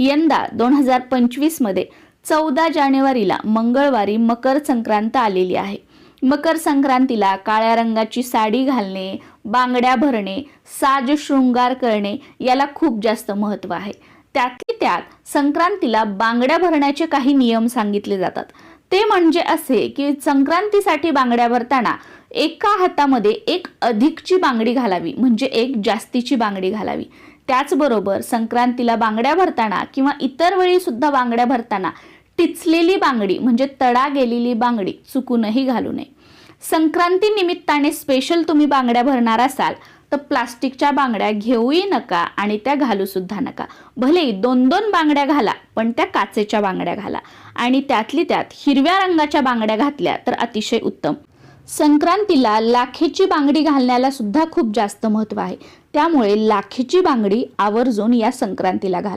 यंदा 2025 मध्ये 14 जानेवारीला मंगळवारी मकर संक्रांत आलेली आहे। मकर संक्रांतीला काळ्या रंगाची साडी घालणे, बांगड्या भरणे, साज शृंगार करणे याला खूप जास्त महत्त्व आहे। त्यात संक्रांतीला बांगड्या भरण्याचे काही नियम सांगितले जातात। ते म्हणजे असे की संक्रांतीसाठी बांगड्या भरताना एका हातामध्ये एक अधिकची बांगडी घालावी, म्हणजे एक जास्तीची बांगडी घालावी। त्याचबरोबर संक्रांतीला बांगड्या भरताना किंवा इतर वेळी सुद्धा बांगड्या भरताना टिचलेली बांगडी म्हणजे तडा गेलेली बांगडी चुकूनही घालू नये। संक्रांती निमित्ताने स्पेशल तुम्ही बांगड्या भरणार असाल तर प्लास्टिकच्या बांगड्या घेऊही नका आणि त्या घालू सुद्धा नका। भले 2-2 बांगड्या घाला, पण त्या काचेच्या बांगड्या घाला आणि त्यातली त्यात हिरव्या रंगाच्या बांगड्या घातल्या तर अतिशय उत्तम। संक्रांतीला लाखेची बांगडी घालण्याला सुद्धा खूप जास्त महत्त्व आहे, त्यामुळे लाखेची बांगडी आवर्जून या संक्रांतीला घाला।